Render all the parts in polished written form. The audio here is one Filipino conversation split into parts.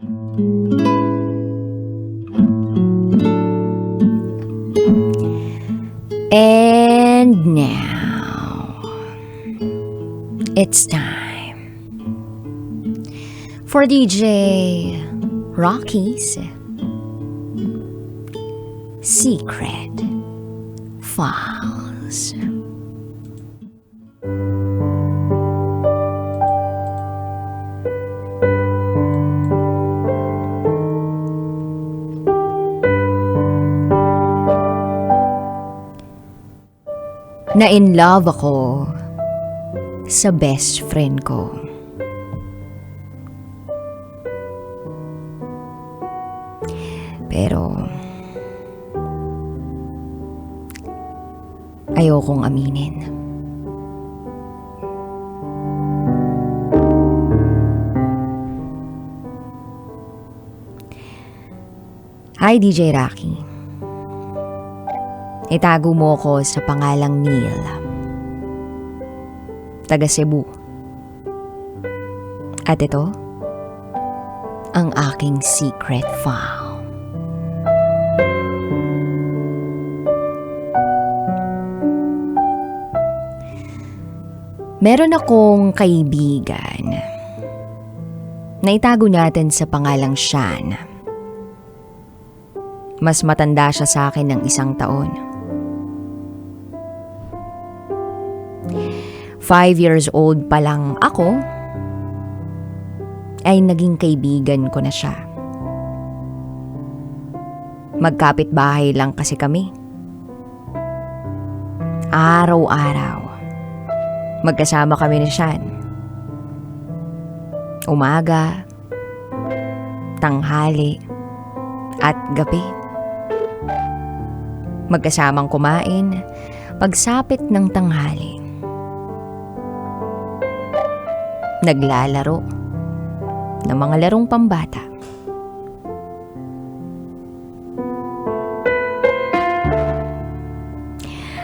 And now, it's time for DJ Rocky's Secret Files. Na-in love ako sa best friend ko. Pero ayokong aminin. Hi DJ Rocky. Itago mo ko sa pangalang Neil. Taga Cebu. At ito, ang aking secret file. Meron akong kaibigan na itago natin sa pangalang Sean. Mas matanda siya sa akin ng 1 taon. 5 years old pa lang ako, ay naging kaibigan ko na siya. Magkapit-bahay lang kasi kami. Araw-araw, magkasama kami ni Sean. Umaga, tanghali, at gabi. Magkasamang kumain, pagsapit ng tanghali. Naglalaro ng mga larong pambata.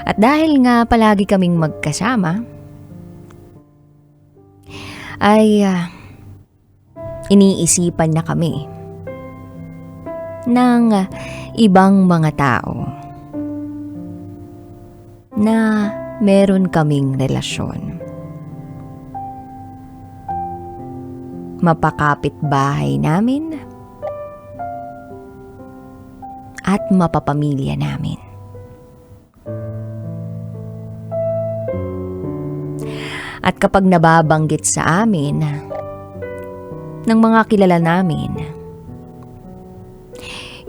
At dahil nga palagi kaming magkasama, ay iniisipan na kami ng ibang mga tao na meron kaming relasyon. Mapakapit bahay namin at mapapamilya namin. At kapag nababanggit sa amin ng mga kilala namin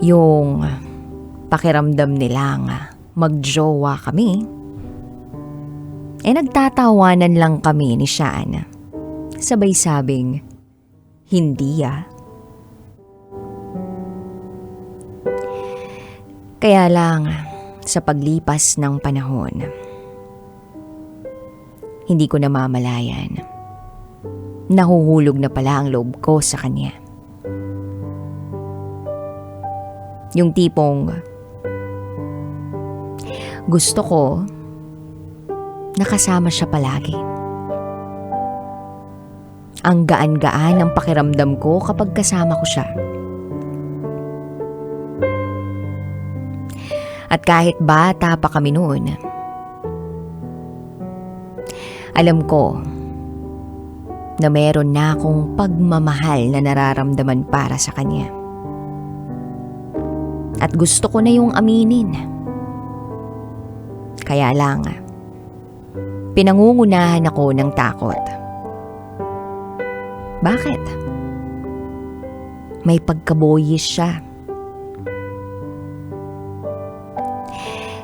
yung pakiramdam nilang magjowa kami, nagtatawanan lang kami ni Sean. Sabay sabing, hindi . Kaya lang, sa paglipas ng panahon, hindi ko namamalayan. Nahuhulog na pala ang loob ko sa kanya. Yung tipong gusto ko nakasama siya palagi. Ang gaan-gaan ang pakiramdam ko kapag kasama ko siya. At kahit bata pa kami noon, alam ko na meron na akong pagmamahal na nararamdaman para sa kanya. At gusto ko na yung aminin. Kaya lang, pinangungunahan ako ng takot. Bakit? May pagkaboyish siya.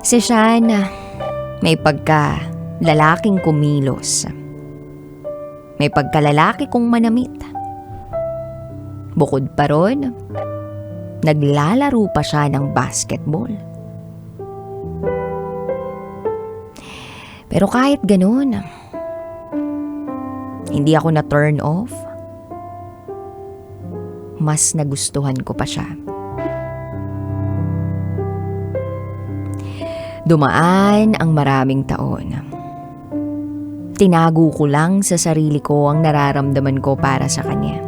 Si Sean, may pagka-lalaking kumilos. May pagkalalaki kong manamit. Bukod pa ron, naglalaro pa siya ng basketball. Pero kahit ganun, hindi ako na-turn off. Mas nagustuhan ko pa siya. Dumaan ang maraming taon. Tinago ko lang sa sarili ko ang nararamdaman ko para sa kanya.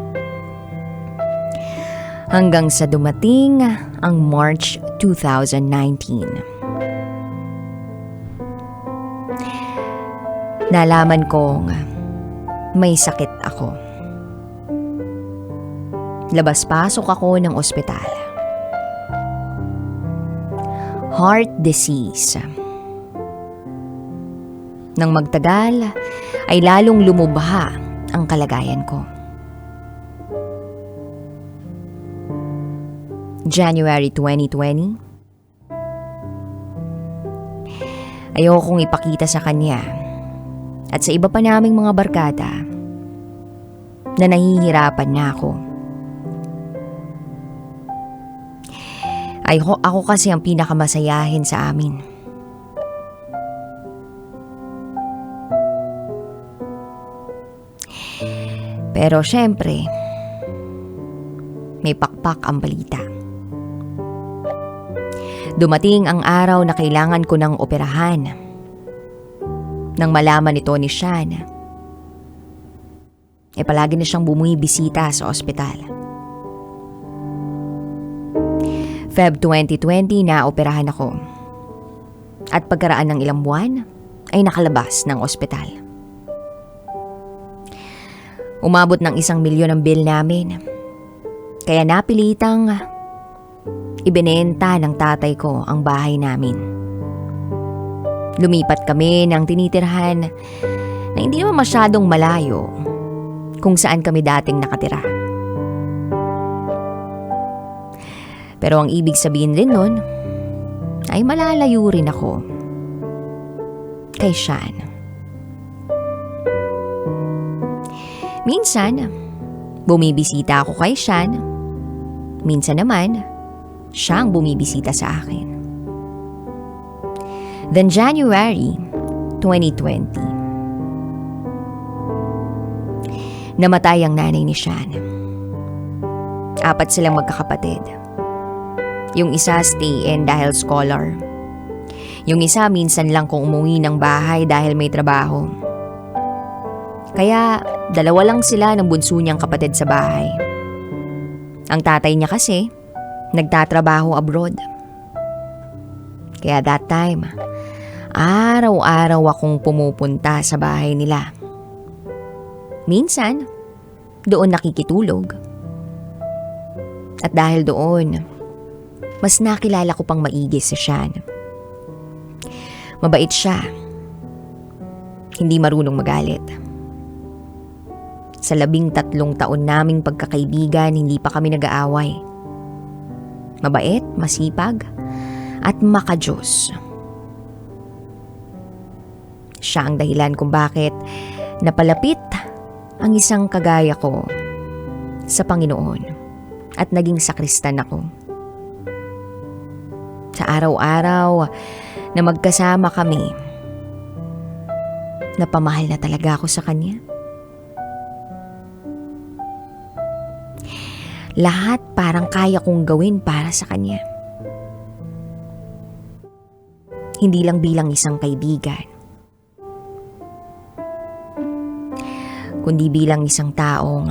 Hanggang sa dumating ang March 2019. Nalaman kong may sakit ako. Labas-pasok ako ng ospital. Heart disease. Nang magtagal, ay lalong lumubha ang kalagayan ko. January 2020. Ayokong ipakita sa kanya at sa iba pa naming mga barkada na nahihirapan na ako. Ako kasi ang pinakamasayahin sa amin. Pero syempre, may pakpak ang balita. Dumating ang araw na kailangan ko ng operahan. Nang malaman ito ni Sean, palagi na siyang bumibisita sa ospital. Feb 2020 na operahan ako. At pagkaraan ng ilang buwan, ay nakalabas ng ospital. Umabot ng 1 milyon ang bill namin. Kaya napilitang ibinenta ng tatay ko ang bahay namin. Lumipat kami ng tinitirhan na hindi naman masyadong malayo kung saan kami dating nakatira. Pero ang ibig sabihin rin nun ay malalayo rin ako kay Sean. Minsan, bumibisita ako kay Sean. Minsan naman, siyang bumibisita sa akin. Then January 2020. Namatay ang nanay ni Sean. 4 silang magkakapatid. Yung isa stay-in dahil scholar. Yung isa minsan lang kung umuwi ng bahay dahil may trabaho. Kaya 2 lang sila ng bunso niyang kapatid sa bahay. Ang tatay niya kasi nagtatrabaho abroad. Kaya that time, araw-araw akong pumupunta sa bahay nila. Minsan, doon nakikitulog. At dahil doon, mas nakilala ko pang maigi si Sean. Mabait siya. Hindi marunong magalit. Sa 13 taon naming pagkakaibigan, hindi pa kami nag-aaway. Mabait, masipag, at makadiyos. Siya ang dahilan kung bakit napalapit ang isang kagaya ko sa Panginoon at naging sakristan ako. Sa araw-araw na magkasama kami, napamahal na talaga ako sa kanya. Lahat parang kaya kong gawin para sa kanya. Hindi lang bilang isang kaibigan, kundi bilang isang taong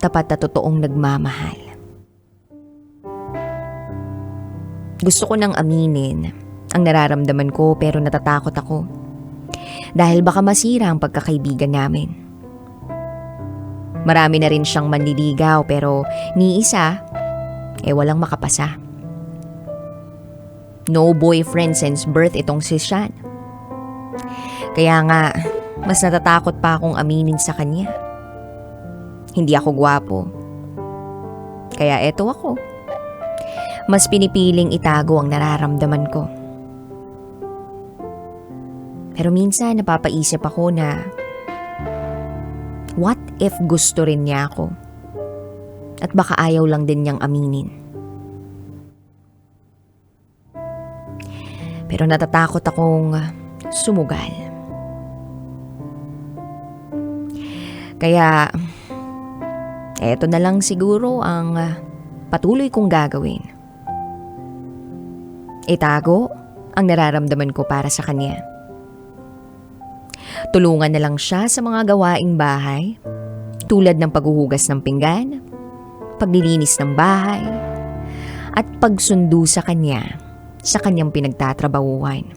tapat at totoong nagmamahal. Gusto ko nang aminin ang nararamdaman ko pero natatakot ako. Dahil baka masira ang pagkakaibigan namin. Marami na rin siyang manliligaw pero ni isa, walang makapasa. No boyfriend since birth itong si Sean. Kaya nga, mas natatakot pa akong aminin sa kanya. Hindi ako gwapo. Kaya eto ako. Mas pinipiling itago ang nararamdaman ko. Pero minsan napapaisip ako na what if gusto rin niya ako? At baka ayaw lang din niyang aminin. Pero natatakot akong sumugal. Kaya eto na lang siguro ang patuloy kong gagawin. Itago ang nararamdaman ko para sa kanya. Tulungan na lang siya sa mga gawaing bahay, tulad ng paghuhugas ng pinggan, paglilinis ng bahay, at pagsundo sa kanya sa kanyang pinagtatrabahuhan.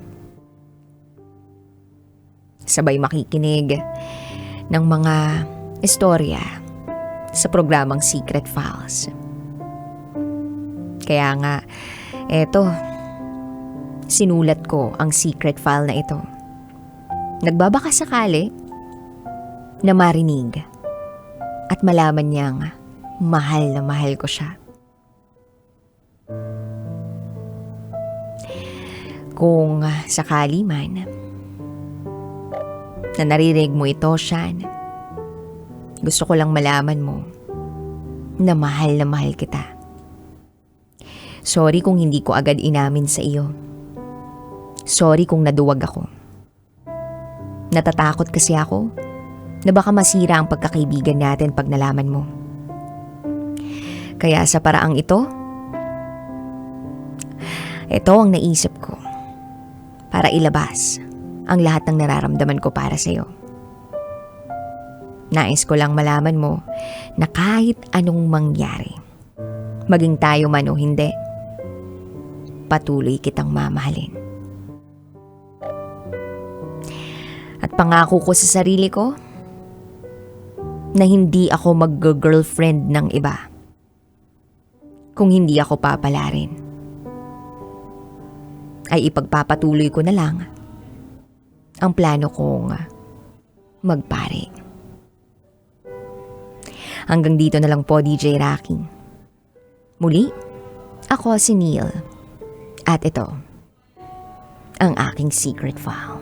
Sabay makikinig ng mga istorya sa programang Secret Files. Kaya nga, eto, sinulat ko ang secret file na ito. Nagbabaka sakali na marinig at malaman niyang mahal na mahal ko siya. Kung sakali man na naririnig mo ito, Shan, gusto ko lang malaman mo na mahal kita. Sorry kung hindi ko agad inamin sa iyo. Sorry kung naduwag ako. Natatakot kasi ako na baka masira ang pagkakaibigan natin pag nalaman mo. Kaya sa paraang ito ang naisip ko para ilabas ang lahat ng nararamdaman ko para sa iyo. Nais ko lang malaman mo na kahit anong mangyari, maging tayo man o hindi, patuloy kitang mamahalin. At pangako ko sa sarili ko na hindi ako mag-girlfriend ng iba kung hindi ako papalarin. Ay ipagpapatuloy ko na lang ang plano kong magpare. Hanggang dito na lang po, DJ Rocky. Muli, ako si Neil. At ito, ang aking secret file.